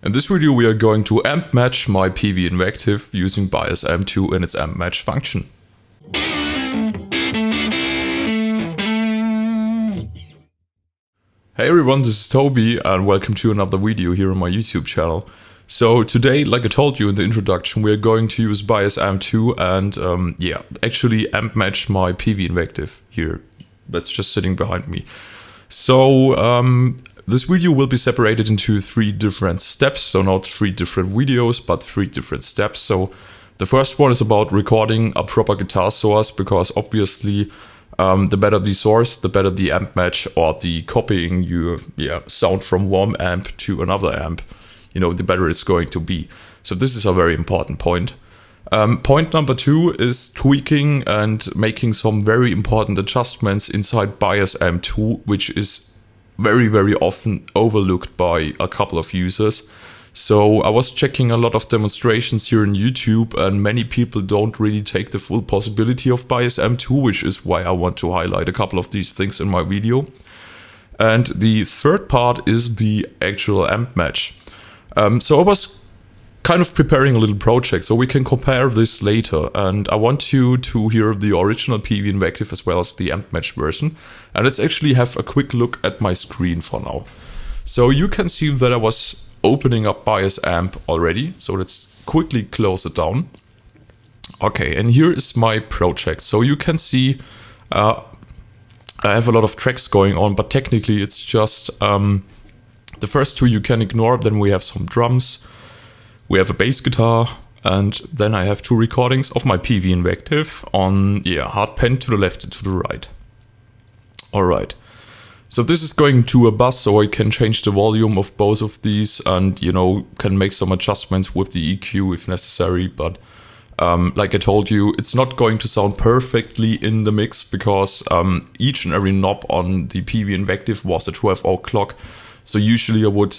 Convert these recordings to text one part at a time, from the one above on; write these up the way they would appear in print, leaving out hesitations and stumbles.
In this video we are going to amp match my Peavey Invective using bias amp2 and its amp match function. Hey everyone, this is Toby and welcome to another video here on my YouTube channel. So today, like I told you in the introduction, we are going to use bias amp2 and actually amp match my Peavey Invective here. That's just sitting behind me. So this video will be separated into 3 different steps, so not 3 different videos, but 3 different steps. So the first one is about recording a proper guitar source, because obviously the better the source, the better the amp match or the copying your sound from one amp to another amp, the better it's going to be. So this is a very important point. Point number 2 is tweaking and making some very important adjustments inside bias amp2, which is very often overlooked by a couple of users. So I was checking a lot of demonstrations here on YouTube, and many people don't really take the full possibility of bias amp2, which is why I want to highlight a couple of these things in my video. And the third part is the actual amp match. So I was kind of preparing a little project so we can compare this later, and I want you to hear the original Peavey Invective as well as the amp match version. And let's actually have a quick look at my screen for now. So you can see that I was opening up bias amp already, so let's quickly close it down. Okay, and here is my project. So you can see I have a lot of tracks going on, but technically it's just the first 2 you can ignore. Then we have some drums, we have a bass guitar, and then I have 2 recordings of my Peavey Invective on hard pen to the left and to the right. Alright, so this is going to a bus, so I can change the volume of both of these and can make some adjustments with the EQ if necessary. But like I told you, it's not going to sound perfectly in the mix, because each and every knob on the Peavey Invective was a 12 o'clock. So usually I would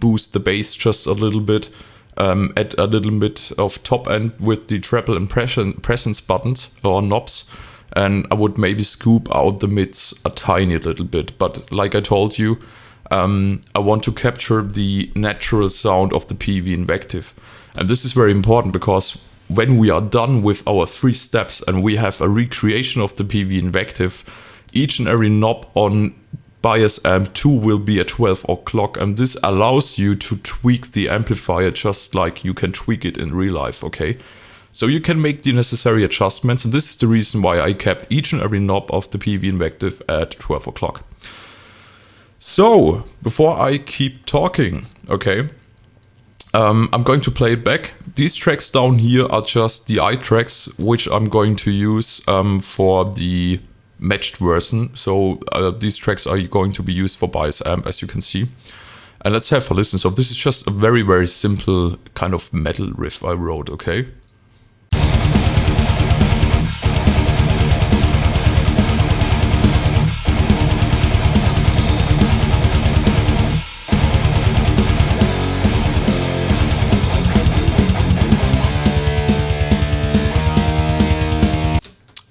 boost the bass just a little bit, add a little bit of top end with the treble and presence buttons or knobs, and I would maybe scoop out the mids a tiny little bit. But like I told you, I want to capture the natural sound of the Peavey Invective. And this is very important, because when we are done with our 3 steps and we have a recreation of the Peavey Invective, each and every knob on bias amp2 will be at 12 o'clock, and this allows you to tweak the amplifier just like you can tweak it in real life, okay? So you can make the necessary adjustments, and this is the reason why I kept each and every knob of the Peavey Invective at 12 o'clock. So, before I keep talking, okay, I'm going to play it back. These tracks down here are just the I tracks, which I'm going to use for the matched version. So these tracks are going to be used for bias amp, as you can see. And let's have a listen. So this is just a very simple kind of metal riff I wrote, okay?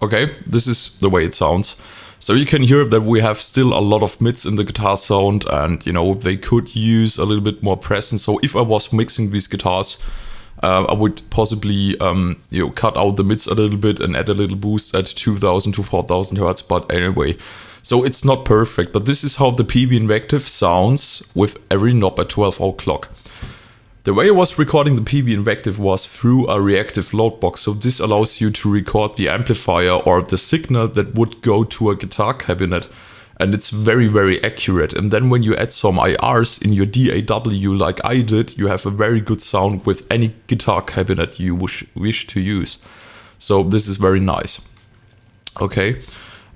Okay, this is the way it sounds. So you can hear that we have still a lot of mids in the guitar sound, and they could use a little bit more presence. So if I was mixing these guitars, I would possibly cut out the mids a little bit and add a little boost at 2000 to 4000 hertz. But anyway, so it's not perfect, but this is how the Peavey Invective sounds with every knob at 12 o'clock. The way I was recording the Peavey Invective was through a reactive load box, so this allows you to record the amplifier or the signal that would go to a guitar cabinet, and it's very accurate. And then when you add some IRs in your DAW like I did, you have a very good sound with any guitar cabinet you wish to use. So this is very nice. Okay.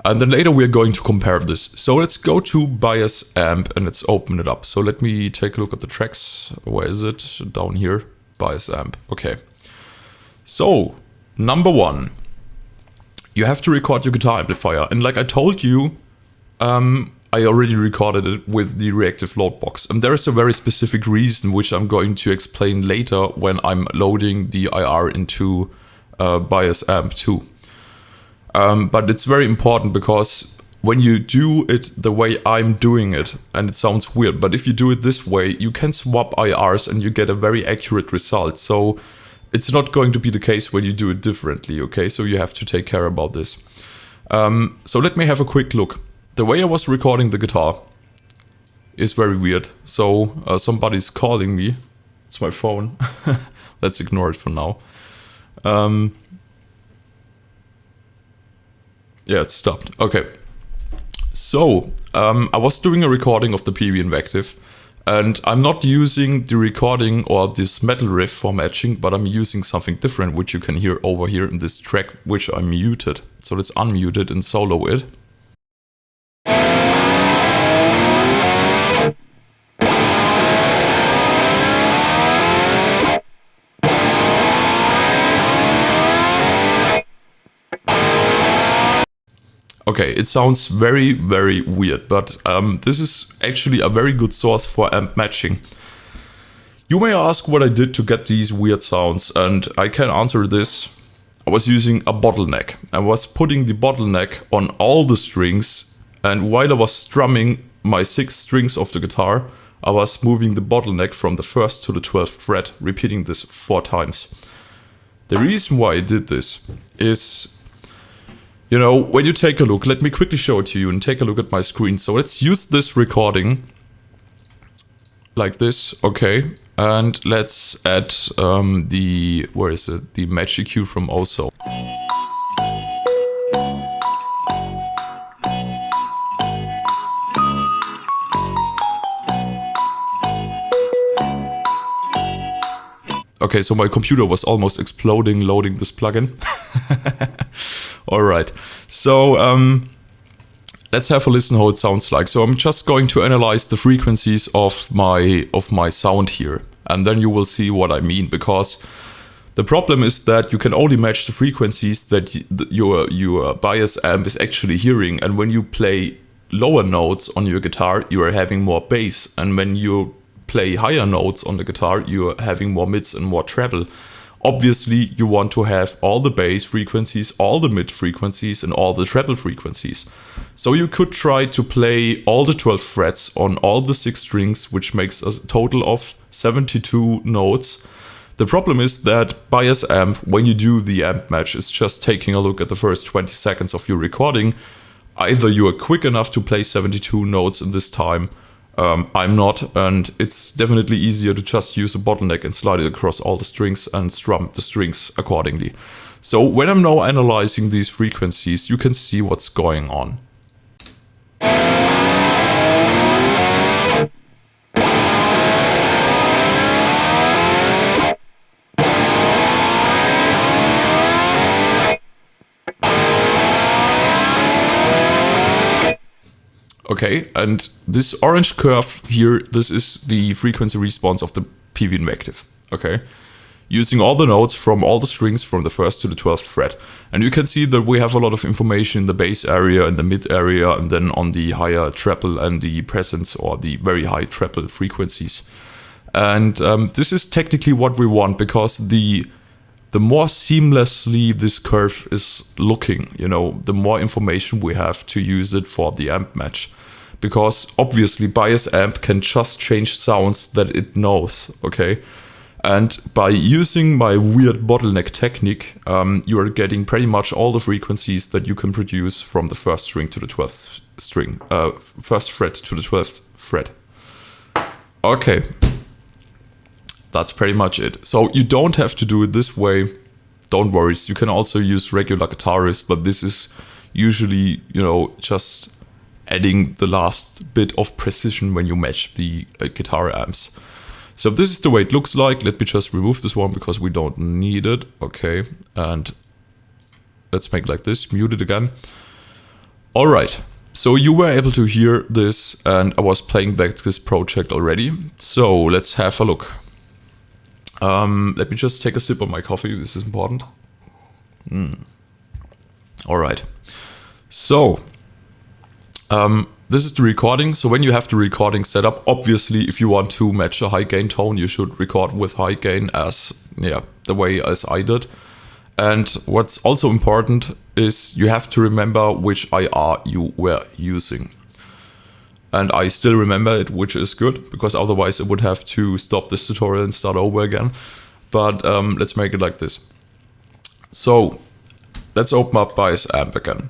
And then later we're going to compare this. So let's go to bias amp and let's open it up. So let me take a look at the tracks. Where is it? Down here. Bias amp. Okay. So, number 1. You have to record your guitar amplifier. And like I told you, I already recorded it with the reactive load box. And there is a very specific reason, which I'm going to explain later when I'm loading the IR into bias amp2. But it's very important, because when you do it the way I'm doing it, and it sounds weird, but if you do it this way, you can swap IRs and you get a very accurate result. So it's not going to be the case when you do it differently, okay? So you have to take care about this. So let me have a quick look. The way I was recording the guitar is very weird. So somebody's calling me. It's my phone. Let's ignore it for now. Yeah, it stopped. Okay. So I was doing a recording of the Peavey Invective, and I'm not using the recording or this metal riff for matching, but I'm using something different, which you can hear over here in this track, which I muted. So let's unmute it and solo it. Okay, it sounds very, very weird, but this is actually a very good source for amp matching. You may ask what I did to get these weird sounds, and I can answer this. I was using a bottleneck. I was putting the bottleneck on all the strings, and while I was strumming my 6 strings of the guitar, I was moving the bottleneck from the 1st to the 12th fret, repeating this 4 times. The reason why I did this is, you know, when you take a look, let me quickly show it to you and take a look at my screen. So let's use this recording like this, okay, and let's add the, where is it, the match EQ from also. Okay, so my computer was almost exploding loading this plugin. Alright, so let's have a listen how it sounds like. So I'm just going to analyze the frequencies of my sound here, and then you will see what I mean, because the problem is that you can only match the frequencies that your bias amp is actually hearing, and when you play lower notes on your guitar, you are having more bass, and when you play higher notes on the guitar, you're having more mids and more treble. Obviously, you want to have all the bass frequencies, all the mid frequencies, and all the treble frequencies. So you could try to play all the 12 frets on all the 6 strings, which makes a total of 72 notes. The problem is that bias amp, when you do the amp match, is just taking a look at the first 20 seconds of your recording. Either you are quick enough to play 72 notes in this time, I'm not, and it's definitely easier to just use a bottleneck and slide it across all the strings and strum the strings accordingly. So when I'm now analyzing these frequencies, you can see what's going on. Okay, and this orange curve here, this is the frequency response of the Peavey Invective, okay? Using all the notes from all the strings from the 1st to the 12th fret. And you can see that we have a lot of information in the bass area and the mid area, and then on the higher treble and the presence or the very high treble frequencies. And this is technically what we want, because the more seamlessly this curve is looking, you know, the more information we have to use it for the amp match. Because obviously bias amp can just change sounds that it knows, okay? And by using my weird bottleneck technique, you are getting pretty much all the frequencies that you can produce from the 1st string to the 12th string, 1st fret to the 12th fret. Okay. That's pretty much it. So you don't have to do it this way. Don't worry. You can also use regular guitar riffs, but this is usually, you know, just adding the last bit of precision when you match the guitar amps. So this is the way it looks like. Let me just remove this one because we don't need it. Okay, and let's make it like this. Mute it again. All right. So you were able to hear this, and I was playing back this project already. So let's have a look. Let me just take a sip of my coffee. This is important. All right. So this is the recording. So when you have the recording set up, obviously, if you want to match a high gain tone, you should record with high gain, as the way as I did. And what's also important is you have to remember which IR you were using. And I still remember it, which is good, because otherwise I would have to stop this tutorial and start over again. But let's make it like this. So let's open up Bias Amp again.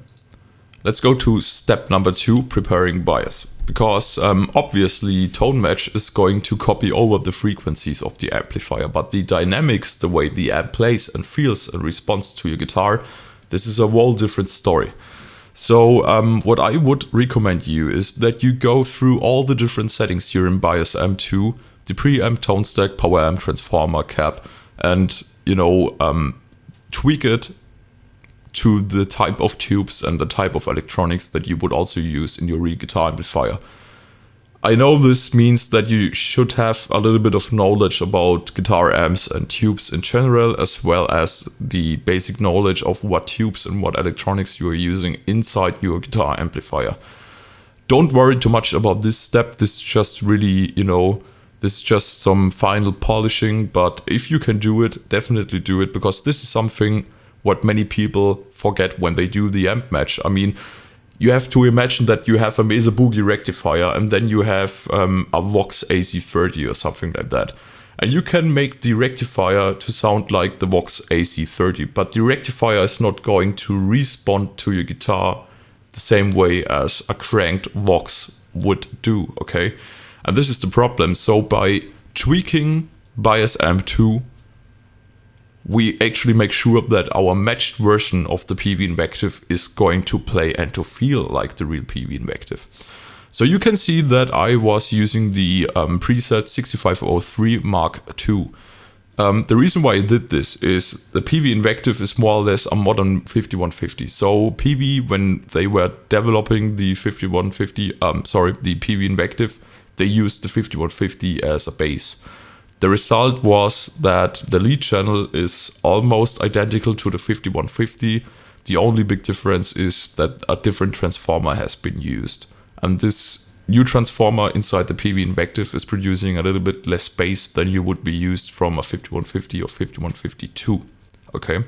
Let's go to step number 2, preparing bias. Because obviously tone match is going to copy over the frequencies of the amplifier, but the dynamics, the way the amp plays and feels and responds to your guitar, this is a whole different story. So what I would recommend you is that you go through all the different settings here in Bias Amp 2, the preamp, tone stack, power amp, transformer, cap, and tweak it to the type of tubes and the type of electronics that you would also use in your real guitar amplifier. I know this means that you should have a little bit of knowledge about guitar amps and tubes in general, as well as the basic knowledge of what tubes and what electronics you are using inside your guitar amplifier. Don't worry too much about this step. This is just really, this is just some final polishing, but if you can do it, definitely do it, because this is something what many people forget when they do the amp match. I mean, you have to imagine that you have a Mesa Boogie rectifier and then you have a Vox AC30 or something like that. And you can make the rectifier to sound like the Vox AC30, but the rectifier is not going to respond to your guitar the same way as a cranked Vox would do, okay? And this is the problem. So by tweaking Bias Amp 2, we actually make sure that our matched version of the Peavey Invective is going to play and to feel like the real Peavey Invective. So you can see that I was using the preset 6503 Mark II. The reason why I did this is the Peavey Invective is more or less a modern 5150. So Peavey, when they were developing the 5150, the Peavey Invective, they used the 5150 as a base. The result was that the lead channel is almost identical to the 5150. The only big difference is that a different transformer has been used. And this new transformer inside the Peavey Invective is producing a little bit less bass than you would be used from a 5150 or 5152. Okay.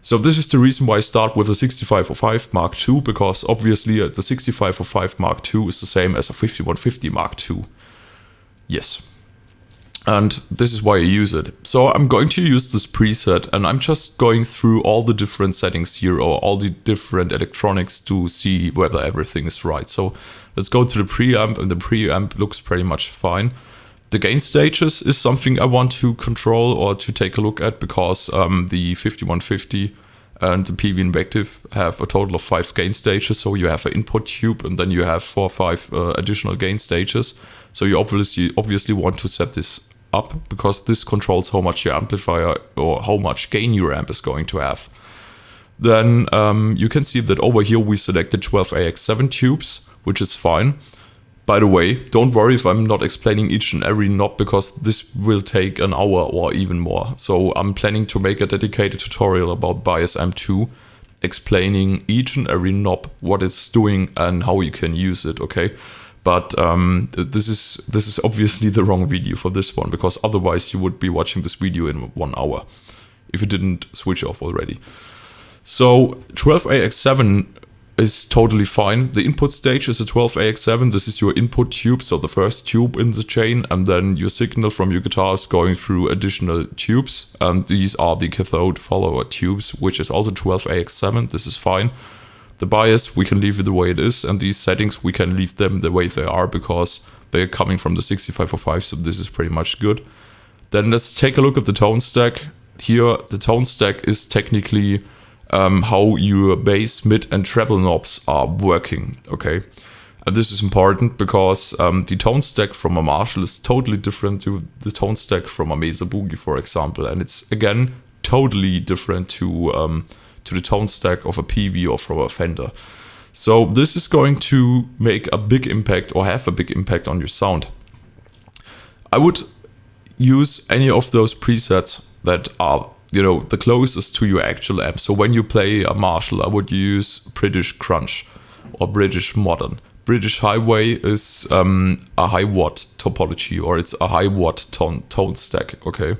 So this is the reason why I start with a 6505 Mark II, because obviously the 6505 Mark II is the same as a 5150 Mark II. Yes. And this is why I use it. So I'm going to use this preset and I'm just going through all the different settings here or all the different electronics to see whether everything is right. So let's go to the preamp, and the preamp looks pretty much fine. The gain stages is something I want to control or to take a look at, because the 5150 and the Peavey Invective have a total of 5 gain stages. So you have an input tube and then you have 4 or 5 additional gain stages. So you obviously want to set this up, because this controls how much your amplifier or how much gain your amp is going to have. Then you can see that over here we selected 12AX7 tubes, which is fine. By the way, don't worry if I'm not explaining each and every knob, because this will take an hour or even more. So I'm planning to make a dedicated tutorial about Bias Amp 2, explaining each and every knob, what it's doing and how you can use it, okay? But this is obviously the wrong video for this one, because otherwise you would be watching this video in 1 hour if you didn't switch off already. So 12AX7 is totally fine. The input stage is a 12AX7. This is your input tube, so the first tube in the chain, and then your signal from your guitar is going through additional tubes. And these are the cathode follower tubes, which is also 12AX7. This is fine. The bias, we can leave it the way it is, and these settings, we can leave them the way they are, because they're coming from the 6505, so this is pretty much good. Then let's take a look at the tone stack. Here, the tone stack is technically how your bass, mid, and treble knobs are working, okay? And this is important because the tone stack from a Marshall is totally different to the tone stack from a Mesa Boogie, for example, and it's, again, totally different to the tone stack of a Peavey or from a Fender. So this is going to make a big impact or have a big impact on your sound. I would use any of those presets that are, the closest to your actual amp. So when you play a Marshall, I would use British Crunch or British Modern. British Highway is a high watt topology, or it's a high watt tone stack, okay?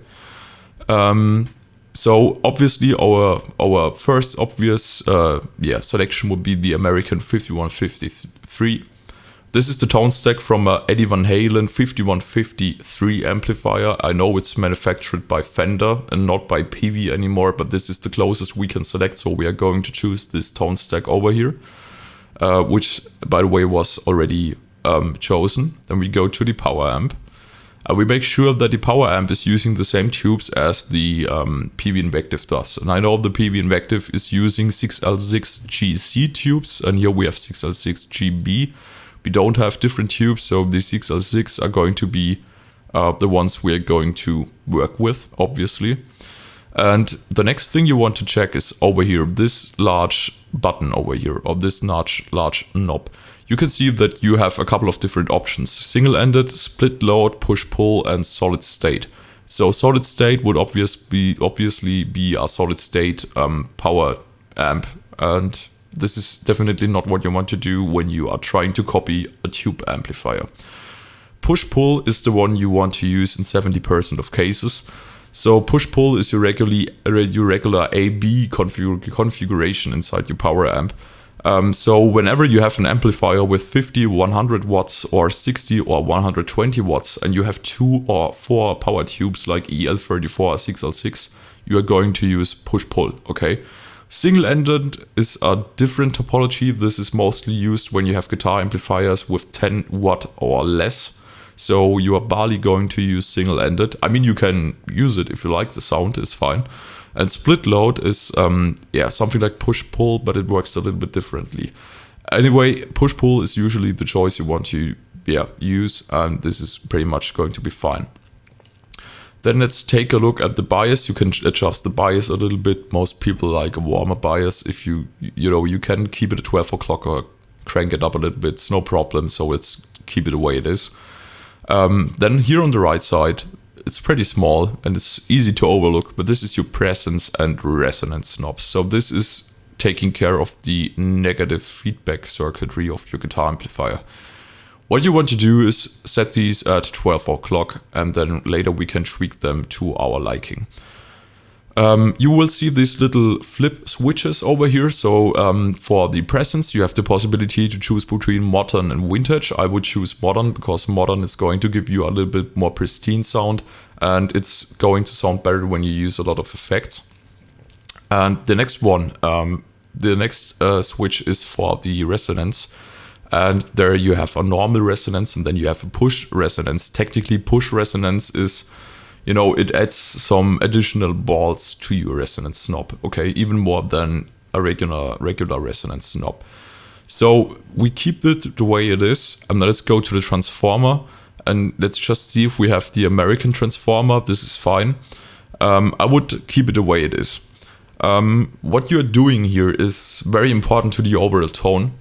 So obviously our first obvious selection would be the American 5153. This is the tone stack from a Eddie Van Halen 5153 amplifier. I know it's manufactured by Fender and not by Peavey anymore, but this is the closest we can select, so we are going to choose this tone stack over here, which by the way was already chosen. Then we go to the power amp. We make sure that the power amp is using the same tubes as the Peavey Invective does. And I know the Peavey Invective is using 6L6GC tubes, and here we have 6L6GB. We don't have different tubes, so the 6L6 are going to be the ones we're going to work with, obviously. And the next thing you want to check is over here, this large button over here, or this large knob. You can see that you have a couple of different options: single-ended, split load, push-pull, and solid state. So solid state would obviously be a solid state power amp, and this is definitely not what you want to do when you are trying to copy a tube amplifier. Push-pull is the one you want to use in 70% of cases. So push-pull is your regular A-B configuration inside your power amp. So whenever you have an amplifier with 50, 100 watts or 60 or 120 watts and you have 2 or 4 power tubes like EL34 or 6L6, you are going to use push-pull, okay? Single-ended is a different topology. This is mostly used when you have guitar amplifiers with 10 watt or less. So you are barely going to use single-ended. I mean, you can use it if you like the sound, it's fine. And split load is something like push-pull, but it works a little bit differently. Anyway, push-pull is usually the choice you want to use, and this is pretty much going to be fine. Then let's take a look at the bias. You can adjust the bias a little bit. Most people like a warmer bias. If you can keep it at 12 o'clock or crank it up a little bit, it's no problem. So keep it the way it is. Then here on the right side, it's pretty small and it's easy to overlook, but this is your presence and resonance knobs. So this is taking care of the negative feedback circuitry of your guitar amplifier. What you want to do is set these at 12 o'clock, and then later we can tweak them to our liking. You will see these little flip switches over here. So for the presence, you have the possibility to choose between modern and vintage. I would choose modern because modern is going to give you a little bit more pristine sound, and it's going to sound better when you use a lot of effects. And the next one, switch is for the resonance. And there you have a normal resonance and then you have a push resonance. Technically, push resonance is, it adds some additional balls to your resonance knob, okay? Even more than a regular resonance knob. So we keep it the way it is, and let's go to the transformer and let's just see if we have the American transformer. This is fine. I would keep it the way it is. What you're doing here is very important to the overall tone.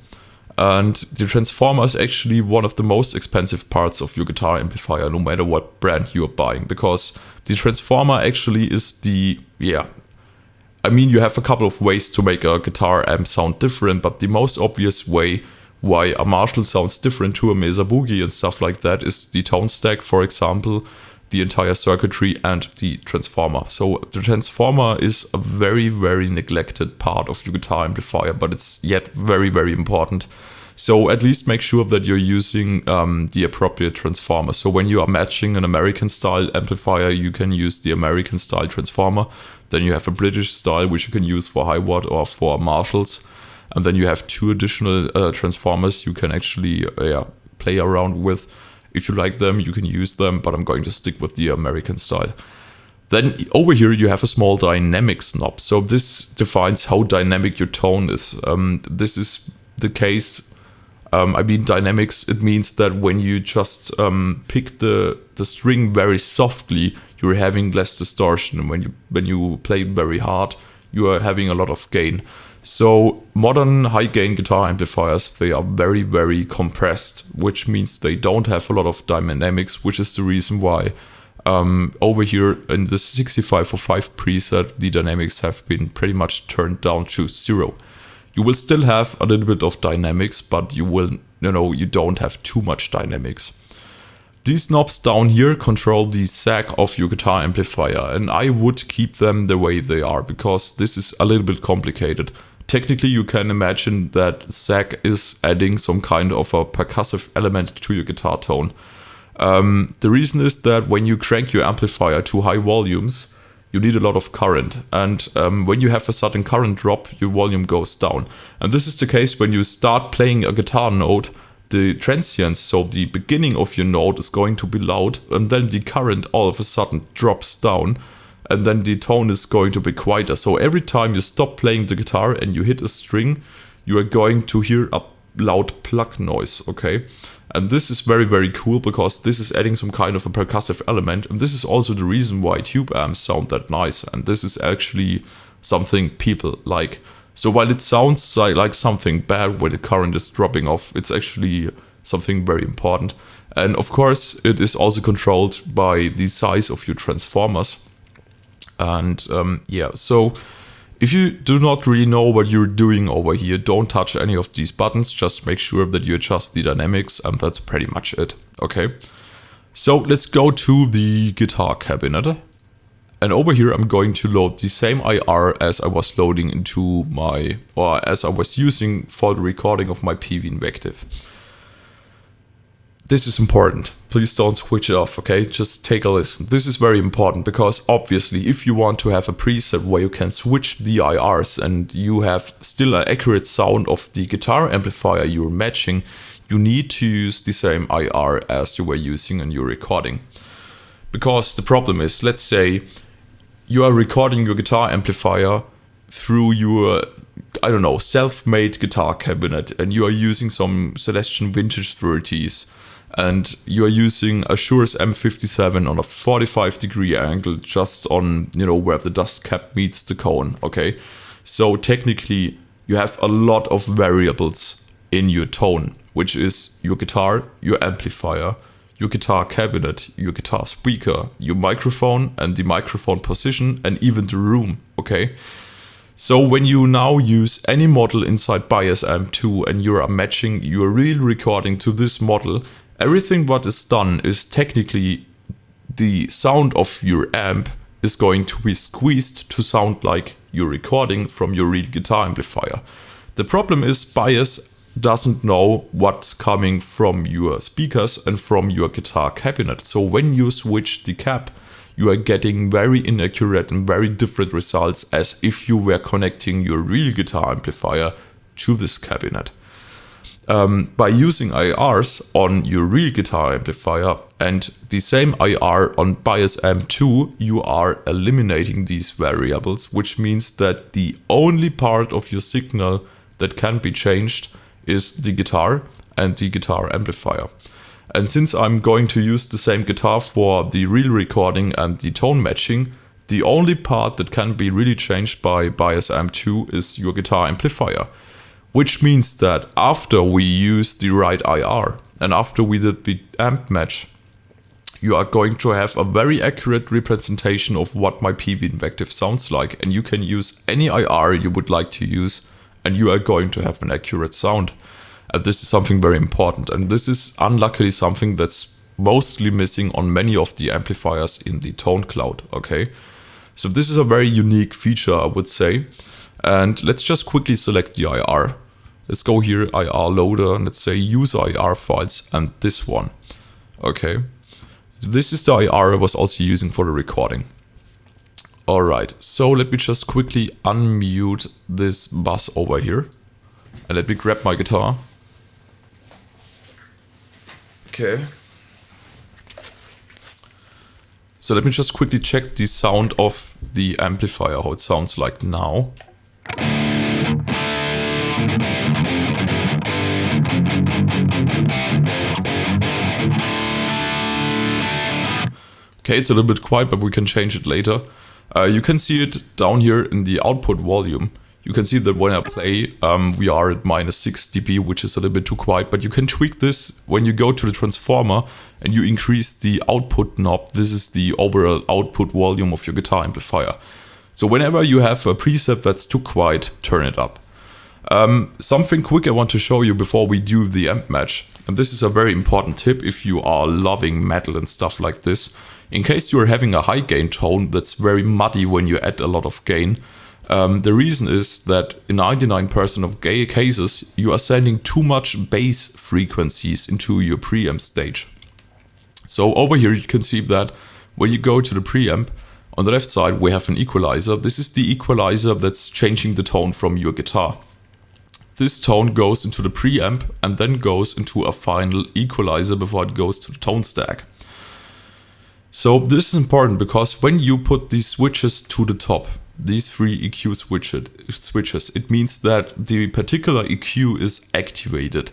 And the transformer is actually one of the most expensive parts of your guitar amplifier, no matter what brand you are buying, because the transformer actually is you have a couple of ways to make a guitar amp sound different, but the most obvious way why a Marshall sounds different to a Mesa Boogie and stuff like that is the tone stack, for example, the entire circuitry and the transformer. So the transformer is a very, very neglected part of your guitar amplifier, but it's yet very, very important. So at least make sure that you're using the appropriate transformer. So when you are matching an American style amplifier, you can use the American style transformer. Then you have a British style, which you can use for high watt or for Marshalls. And then you have 2 additional transformers you can actually play around with. If you like them, you can use them, but I'm going to stick with the American style. Then over here you have a small dynamics knob. So this defines how dynamic your tone is. This is the case. Dynamics, it means that when you just pick the string very softly, you're having less distortion. When you play very hard, you are having a lot of gain. So modern high-gain guitar amplifiers, they are very, very compressed, which means they don't have a lot of dynamics, which is the reason why over here in the 6545 preset, the dynamics have been pretty much turned down to 0. You will still have a little bit of dynamics, but you don't have too much dynamics. These knobs down here control the sag of your guitar amplifier, and I would keep them the way they are because this is a little bit complicated. Technically, you can imagine that sag is adding some kind of a percussive element to your guitar tone. The reason is that when you crank your amplifier to high volumes, you need a lot of current, and when you have a sudden current drop, your volume goes down. And this is the case when you start playing a guitar note. The transients, so the beginning of your note, is going to be loud, and then the current all of a sudden drops down, and then the tone is going to be quieter. So every time you stop playing the guitar and you hit a string, you are going to hear a loud pluck noise, okay? And this is very, very cool because this is adding some kind of a percussive element, and this is also the reason why tube amps sound that nice, and this is actually something people like. So while it sounds like something bad when the current is dropping off, it's actually something very important. And of course, it is also controlled by the size of your transformers. And yeah, so if you do not really know what you're doing over here, don't touch any of these buttons. Just make sure that you adjust the dynamics, and that's pretty much it. Okay, so let's go to the guitar cabinet. And over here, I'm going to load the same IR as I was loading into my, or as I was using for the recording of my Peavey Invective. This is important. Please don't switch it off, okay? Just take a listen. This is very important because obviously if you want to have a preset where you can switch the IRs and you have still an accurate sound of the guitar amplifier you're matching, you need to use the same IR as you were using in your recording. Because the problem is, let's say you are recording your guitar amplifier through your, I don't know, self-made guitar cabinet, and you are using some Celestion Vintage 30s, and you are using a Shure's M57 on a 45-degree angle just on, you know, where the dust cap meets the cone, okay? So technically you have a lot of variables in your tone, which is your guitar, your amplifier, your guitar cabinet, your guitar speaker, your microphone and the microphone position, and even the room, okay? So when you now use any model inside Bias Amp 2 and you are matching your real recording to this model, everything what is done is technically the sound of your amp is going to be squeezed to sound like you're recording from your real guitar amplifier. The problem is Bias doesn't know what's coming from your speakers and from your guitar cabinet. So when you switch the cab, you are getting very inaccurate and very different results as if you were connecting your real guitar amplifier to this cabinet. By using IRs on your real guitar amplifier and the same IR on Bias Amp 2, you are eliminating these variables, which means that the only part of your signal that can be changed is the guitar and the guitar amplifier. And since I'm going to use the same guitar for the real recording and the tone matching, the only part that can be really changed by Bias Amp 2 is your guitar amplifier. Which means that after we use the right IR and after we did the amp match, you are going to have a very accurate representation of what my Peavey Invective sounds like, and you can use any IR you would like to use and you are going to have an accurate sound. And this is something very important, and this is unluckily something that's mostly missing on many of the amplifiers in the ToneCloud, okay? So this is a very unique feature, I would say. And let's just quickly select the IR. Let's go here, IR loader, and let's say use IR files, and this one. Okay. This is the IR I was also using for the recording. Alright, so let me just quickly unmute this bus over here. And let me grab my guitar. Okay. So let me just quickly check the sound of the amplifier, how it sounds like now. Okay, it's a little bit quiet, but we can change it later. You can see it down here in the output volume. You can see that when I play, we are at -6 dB, which is a little bit too quiet, but you can tweak this when you go to the transformer and you increase the output knob. This is the overall output volume of your guitar amplifier. So whenever you have a preset that's too quiet, turn it up. Something quick I want to show you before we do the amp match. And this is a very important tip if you are loving metal and stuff like this. In case you're having a high gain tone that's very muddy when you add a lot of gain, the reason is that in 99% of cases you are sending too much bass frequencies into your preamp stage. So over here you can see that when you go to the preamp, on the left side we have an equalizer. This is the equalizer that's changing the tone from your guitar. This tone goes into the preamp and then goes into a final equalizer before it goes to the tone stack. So this is important because when you put these switches to the top, these three EQ switches, it means that the particular EQ is activated.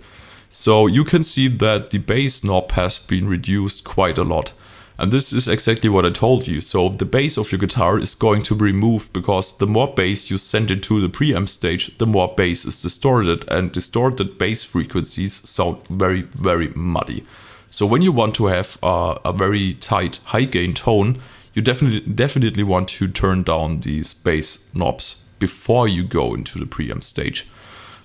So you can see that the bass knob has been reduced quite a lot. And this is exactly what I told you. So the bass of your guitar is going to be removed because the more bass you send into the preamp stage, the more bass is distorted, and distorted bass frequencies sound very, very muddy. So when you want to have a very tight high gain tone, you definitely want to turn down these bass knobs before you go into the preamp stage.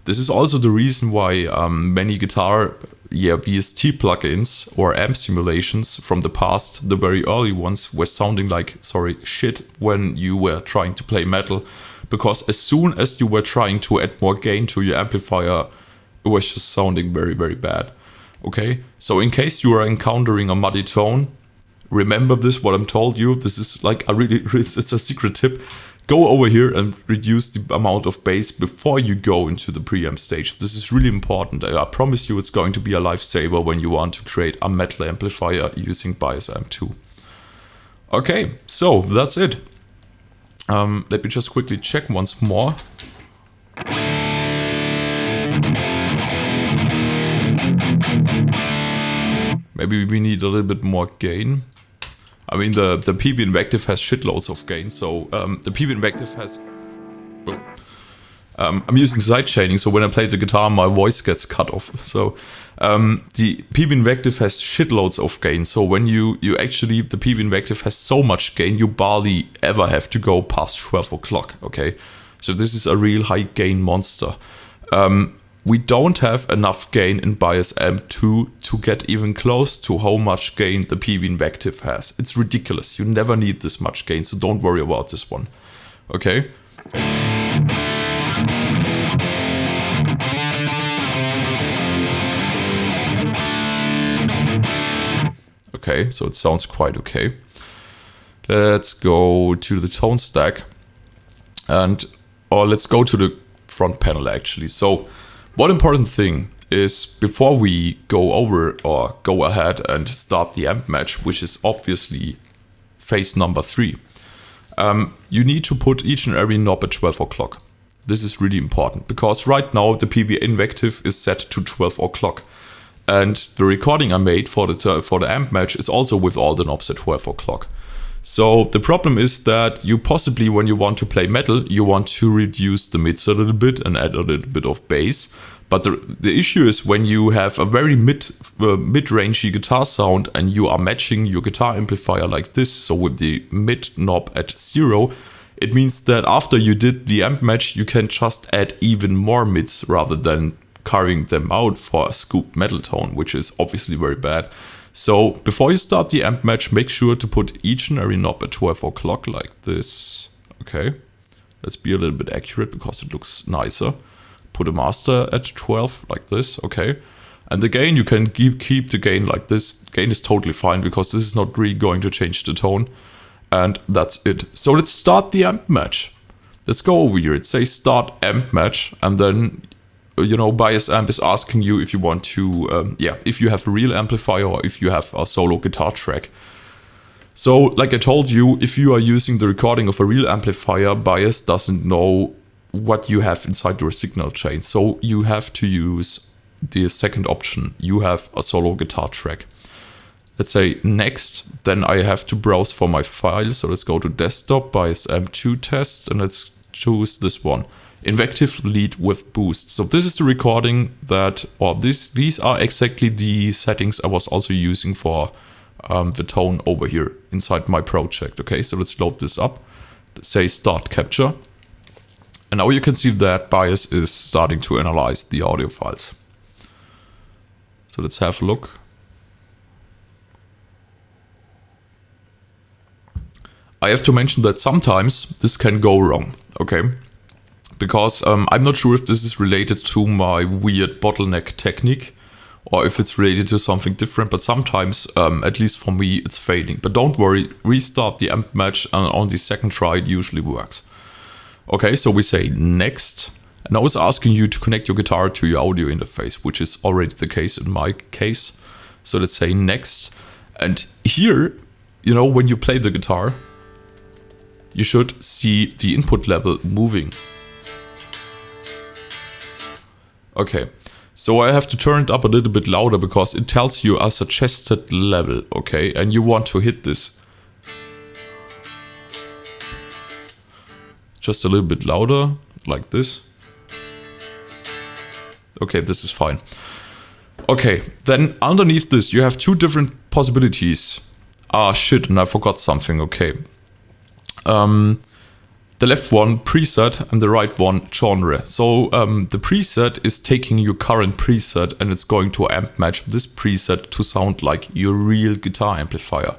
This is also the reason why many guitar VST plugins or amp simulations from the past, the very early ones, were sounding like, shit when you were trying to play metal. Because as soon as you were trying to add more gain to your amplifier, it was just sounding very, very bad. Okay, so in case you are encountering a muddy tone, remember this, what I'm told you. This is like it's a secret tip. Go over here and reduce the amount of bass before you go into the preamp stage. This is really important. I promise you it's going to be a lifesaver when you want to create a metal amplifier using Bias Amp 2. Okay, so that's it. Let me just quickly check once more. Maybe we need a little bit more gain. I mean, the Peavey Invective has shitloads of gain, so the Peavey Invective has... I'm using side chaining, so when I play the guitar, my voice gets cut off. So the Peavey Invective has shitloads of gain, so when you actually, the Peavey Invective has so much gain, you barely ever have to go past 12 o'clock, okay? So this is a real high gain monster. We don't have enough gain in Bias Amp 2 to get even close to how much gain the Peavey Invective has. It's ridiculous. You never need this much gain, so don't worry about this one. Okay? Okay, so it sounds quite okay. Let's go to the tone stack. Or let's go to the front panel actually. So one important thing is before we go over or go ahead and start the amp match, which is obviously phase number 3, you need to put each and every knob at 12 o'clock. This is really important because right now the Peavey Invective is set to 12 o'clock. And the recording I made for the amp match is also with all the knobs at 12 o'clock. So the problem is that you possibly, when you want to play metal, you want to reduce the mids a little bit and add a little bit of bass. But the issue is when you have a very mid-rangey guitar sound and you are matching your guitar amplifier like this, so with the mid knob at 0, it means that after you did the amp match, you can just add even more mids rather than carving them out for a scooped metal tone, which is obviously very bad. So before you start the amp match, make sure to put each and every knob at 12 o'clock like this. Okay, let's be a little bit accurate because it looks nicer. Put a master at 12 like this, okay. And the gain, you can keep the gain like this. Gain is totally fine because this is not really going to change the tone. And that's it. So let's start the amp match. Let's go over here. It says start amp match, and then Bias Amp is asking you if you want to, if you have a real amplifier or if you have a solo guitar track. So, like I told you, if you are using the recording of a real amplifier, Bias doesn't know what you have inside your signal chain. So you have to use the second option. You have a solo guitar track. Let's say next, then I have to browse for my file. So let's go to desktop, Bias Amp 2 test, and let's choose this one. Invective lead with boost. So this is the recording that, or these are exactly the settings I was also using for the tone over here inside my project. Okay, so let's load this up. Let's say start capture. And now you can see that Bias is starting to analyze the audio files. So let's have a look. I have to mention that sometimes this can go wrong, okay? Because I'm not sure if this is related to my weird bottleneck technique or if it's related to something different, but sometimes, at least for me, it's failing. But don't worry, restart the amp match and on the second try it usually works. Okay, so we say next. And now it's asking you to connect your guitar to your audio interface, which is already the case in my case. So let's say next. And here, you know, when you play the guitar, you should see the input level moving. Okay, so I have to turn it up a little bit louder because it tells you a suggested level, okay? And you want to hit this just a little bit louder, like this. Okay, this is fine. Okay, then underneath this you have two different possibilities. Ah, shit, and I forgot something, okay. The left one, preset, and the right one, genre. So the preset is taking your current preset and it's going to amp match this preset to sound like your real guitar amplifier.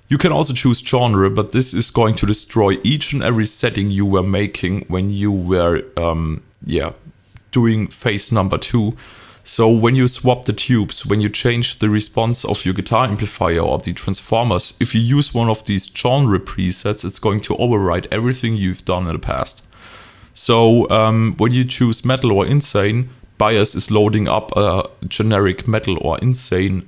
You can also choose genre, but this is going to destroy each and every setting you were making when you were doing phase number 2. So when you swap the tubes, when you change the response of your guitar amplifier or the transformers, if you use one of these genre presets, it's going to override everything you've done in the past. So when you choose metal or insane, Bias is loading up a generic metal or insane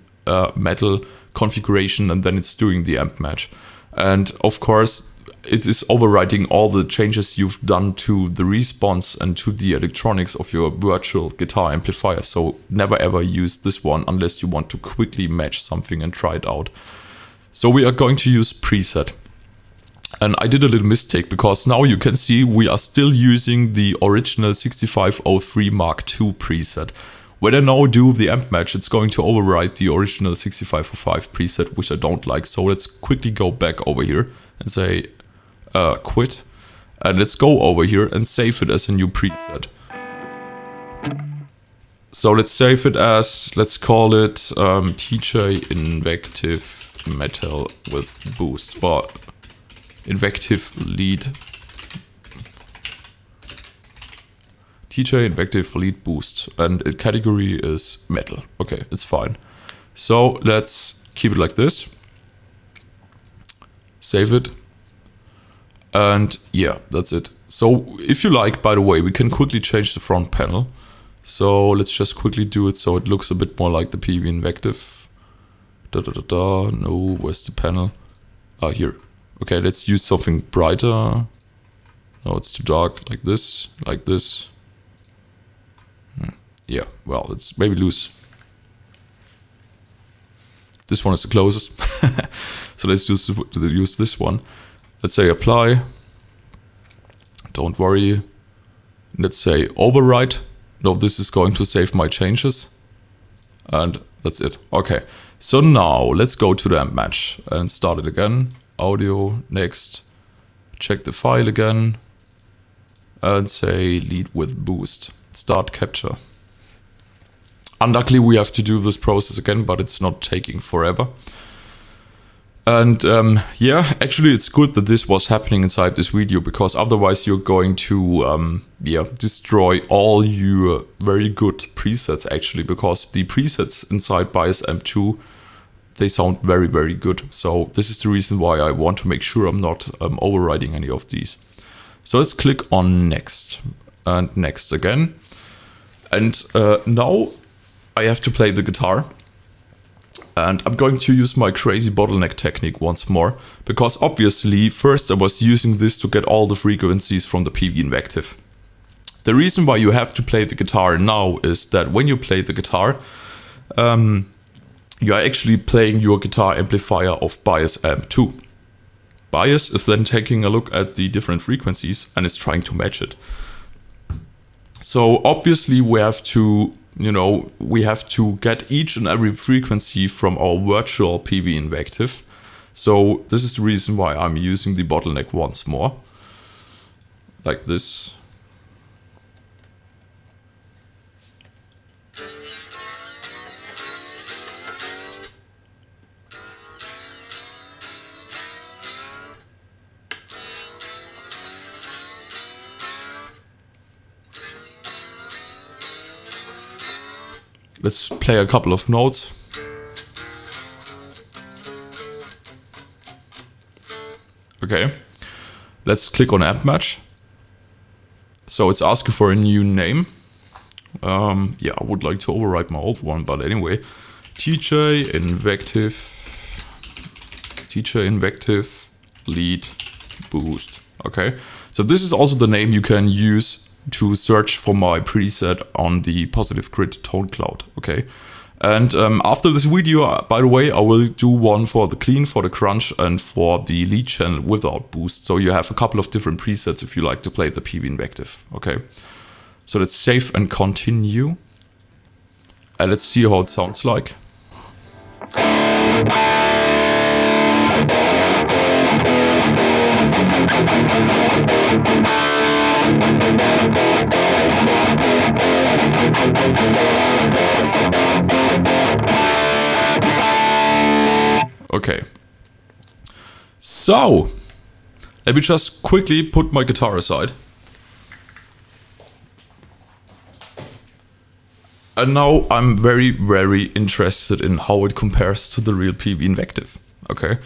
metal configuration, and then it's doing the amp match. And of course, it is overriding all the changes you've done to the response and to the electronics of your virtual guitar amplifier. So never ever use this one unless you want to quickly match something and try it out. So we are going to use preset. And I did a little mistake because now you can see we are still using the original 6503 Mark II preset. When I now do the amp match, it's going to override the original 6505 preset, which I don't like. So let's quickly go back over here and say quit. And let's go over here and save it as a new preset. So let's save it as, let's call it TJ Invective Metal with Boost, or Invective Lead. TJ Invective Lead Boost, and the category is metal. Okay, it's fine. So let's keep it like this. Save it. And yeah, that's it. So if you like, by the way, we can quickly change the front panel. So let's just quickly do it so it looks a bit more like the Peavey Invective. No, where's the panel? Ah, here. Okay, let's use something brighter. No, it's too dark. Like this, like this. Yeah, well, let's maybe lose. This one is the closest. So let's just use this one. Let's say apply. Don't worry. Let's say override. No, this is going to save my changes. And that's it. Okay. So now let's go to the amp match and start it again. Audio, next. Check the file again. And say lead with boost. Start capture. Unluckily, we have to do this process again, but it's not taking forever. And yeah, actually it's good that this was happening inside this video, because otherwise you're going to destroy all your very good presets actually, because the presets inside Bias Amp 2, they sound very, very good. So this is the reason why I want to make sure I'm not overriding any of these. So let's click on next and next again. And now I have to play the guitar. And I'm going to use my crazy bottleneck technique once more, because obviously first I was using this to get all the frequencies from the Peavey Invective. The reason why you have to play the guitar now is that when you play the guitar, you are actually playing your guitar amplifier of Bias Amp 2. Bias is then taking a look at the different frequencies and is trying to match it. So obviously we have to we have to get each and every frequency from our virtual Peavey Invective. So this is the reason why I'm using the bottleneck once more. Like this. Let's play a couple of notes. Okay, let's click on amp match. So it's asking for a new name. Yeah, I would like to overwrite my old one, but anyway, TJ Invective lead boost. Okay, so this is also the name you can use to search for my preset on the Positive Grid ToneCloud. Okay, and after this video, by the way, I will do one for the clean, for the crunch, and for the lead channel without boost. So you have a couple of different presets if you like to play the Peavey Invective. Okay, so let's save and continue, and let's see how it sounds like. Okay, so let me just quickly put my guitar aside. And now I'm very, very interested in how it compares to the real Peavey Invective. Okay,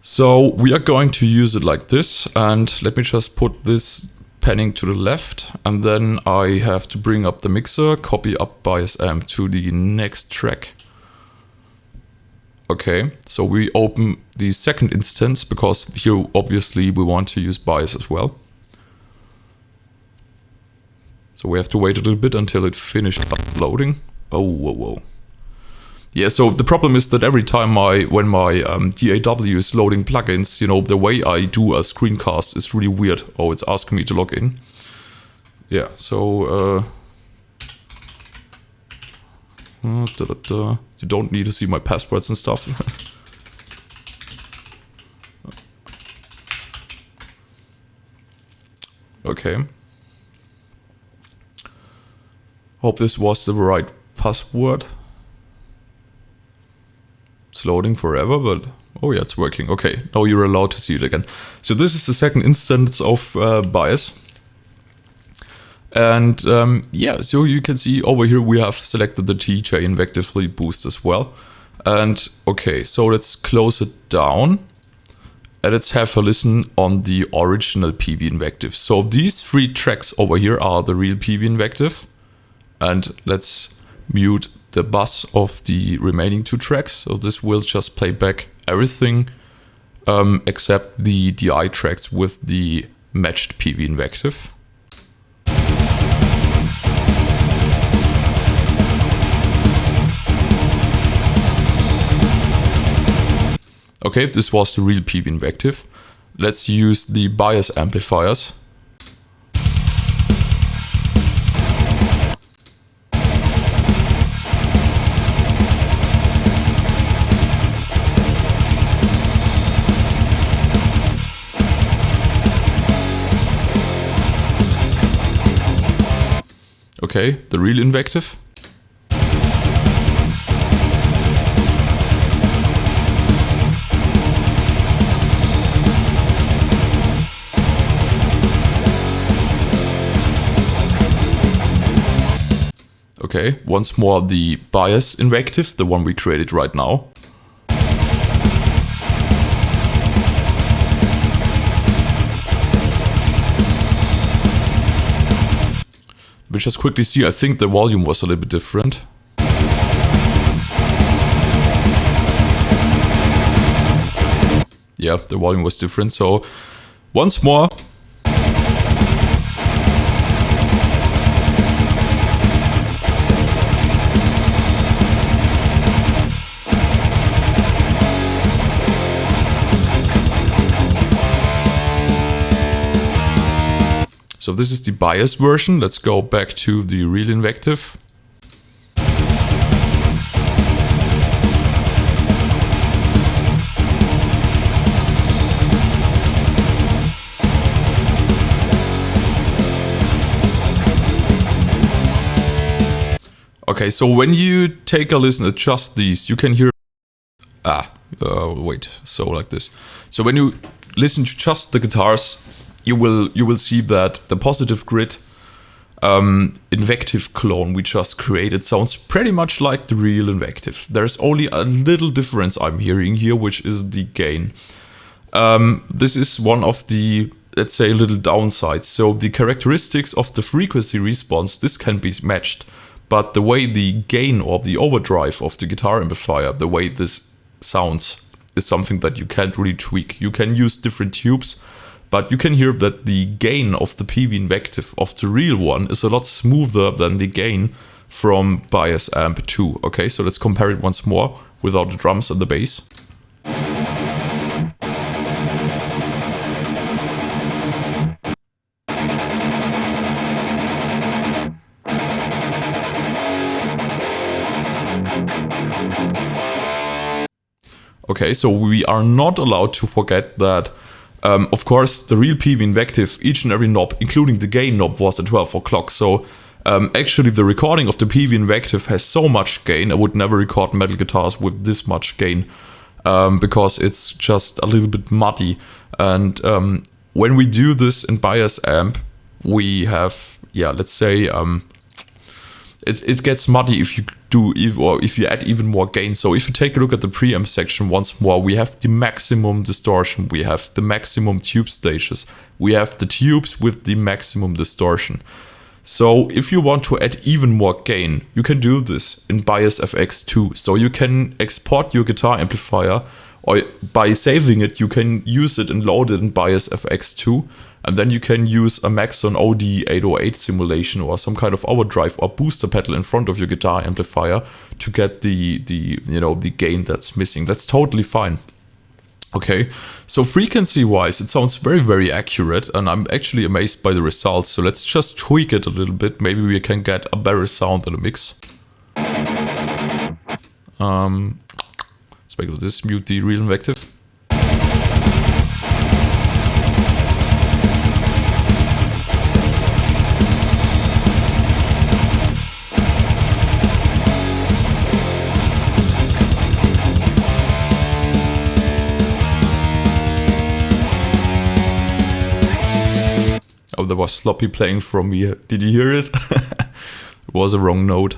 so we are going to use it like this, and let me just put this panning to the left, and then I have to bring up the mixer, copy up bias amp to the next track. Okay, so we open the second instance because here obviously we want to use bias as well. So we have to wait a little bit until it finished uploading. Oh, whoa, whoa. Yeah, so the problem is that every time when my DAW is loading plugins, you know, the way I do a screencast is really weird. Oh, it's asking me to log in. Yeah, so you don't need to see my passwords and stuff. Okay. Hope this was the right password. It's loading forever, but oh yeah, it's working. Okay, now you're allowed to see it again. So this is the second instance of bias. And yeah, so you can see over here we have selected the TJ Invective lead boost as well. And okay, so let's close it down. And let's have a listen on the original Peavey Invective. So these three tracks over here are the real Peavey Invective. And let's mute the bus of the remaining two tracks. So this will just play back everything except the DI tracks with the matched Peavey Invective. Okay, this was the real Peavey Invective. Let's use the bias amplifiers. Okay, the real Invective. Okay, once more the bias Invective, the one we created right now. We just quickly see, I think the volume was a little bit different. Yeah, the volume was different, so once more. So this is the bias version. Let's go back to the real Invective. Okay, so when you take a listen, adjust these, you can hear... wait, so like this. So when you listen to just the guitars, you will see that the Positive Grid Invective clone we just created sounds pretty much like the real Invective. There's only a little difference I'm hearing here, which is the gain. This is one of the, let's say, little downsides. So the characteristics of the frequency response, this can be matched, but the way the gain or the overdrive of the guitar amplifier, the way this sounds, is something that you can't really tweak. You can use different tubes, but you can hear that the gain of the Peavey Invective of the real one is a lot smoother than the gain from Bias Amp 2. Okay, so let's compare it once more without the drums and the bass. Okay, so we are not allowed to forget that, of course, the real Peavey Invective, each and every knob, including the gain knob, was at 12 o'clock. So actually the recording of the Peavey Invective has so much gain. I would never record metal guitars with this much gain because it's just a little bit muddy. And when we do this in Bias Amp, we have, yeah, let's say, it gets muddy if you if you add even more gain. So if you take a look at the preamp section once more, we have the maximum distortion, we have the maximum tube stages, we have the tubes with the maximum distortion. So if you want to add even more gain, you can do this in Bias FX 2. So you can export your guitar amplifier, or by saving it, you can use it and load it in Bias FX 2. And then you can use a Maxon OD808 simulation or some kind of overdrive or booster pedal in front of your guitar amplifier to get the gain that's missing. That's totally fine. Okay, so frequency wise, it sounds very, very accurate, and I'm actually amazed by the results. So let's just tweak it a little bit. Maybe we can get a better sound in the mix. Let's make this, mute the real Invective. Oh, there was sloppy playing from me. Did you hear it? It was a wrong note.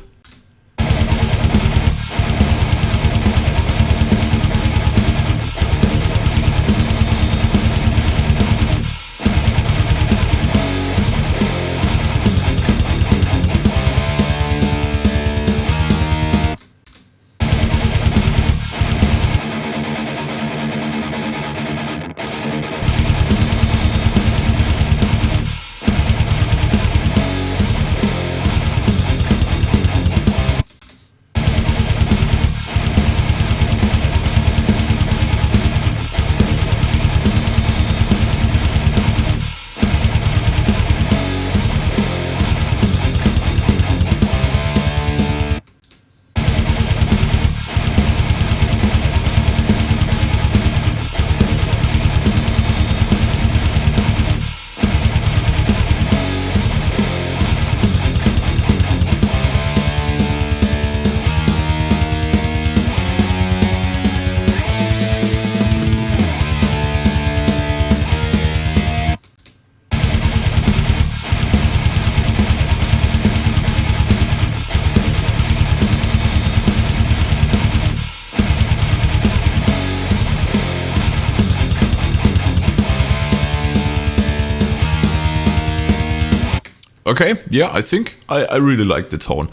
Okay, yeah, I think I really like the tone.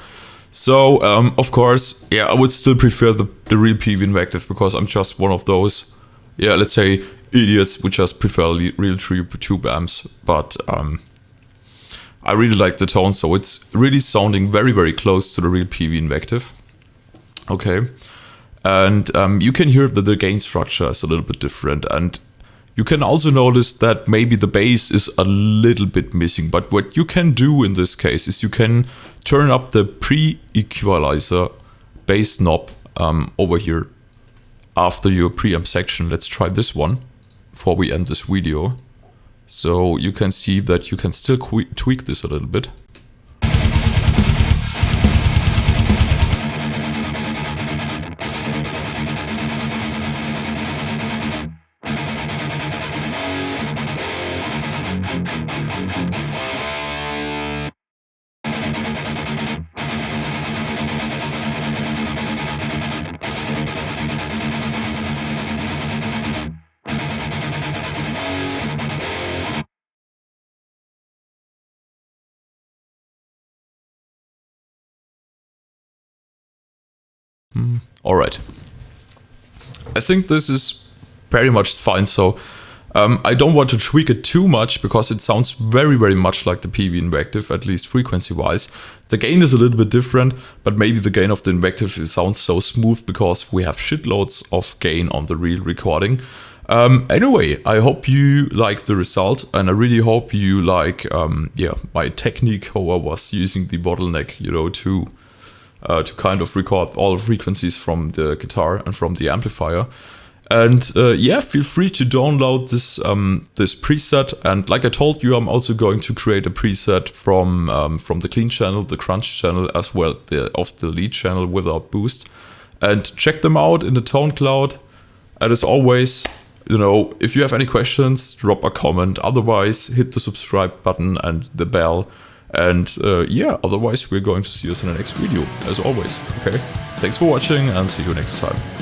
So, of course, yeah, I would still prefer the real Peavey Invective because I'm just one of those, yeah, let's say, idiots who just prefer real tube amps. But I really like the tone, so it's really sounding very, very close to the real Peavey Invective. Okay, and you can hear that the gain structure is a little bit different, and you can also notice that maybe the bass is a little bit missing, but what you can do in this case is you can turn up the pre-equalizer bass knob over here after your preamp section. Let's try this one before we end this video. So you can see that you can still tweak this a little bit. Alright. I think this is very much fine, so I don't want to tweak it too much because it sounds very much like the Peavey Invective, at least frequency-wise. The gain is a little bit different, but maybe the gain of the Invective sounds so smooth because we have shitloads of gain on the real recording. Anyway, I hope you like the result, and I really hope you like my technique how I was using the bottleneck, you know, to kind of record all frequencies from the guitar and from the amplifier. And yeah, feel free to download this this preset. And like I told you, I'm also going to create a preset from the clean channel, the crunch channel, as well of the lead channel without boost. And check them out in the ToneCloud. And as always, you know, if you have any questions, drop a comment. Otherwise, hit the subscribe button and the bell. And yeah, otherwise we're going to see us in the next video, as always. Okay, thanks for watching and see you next time.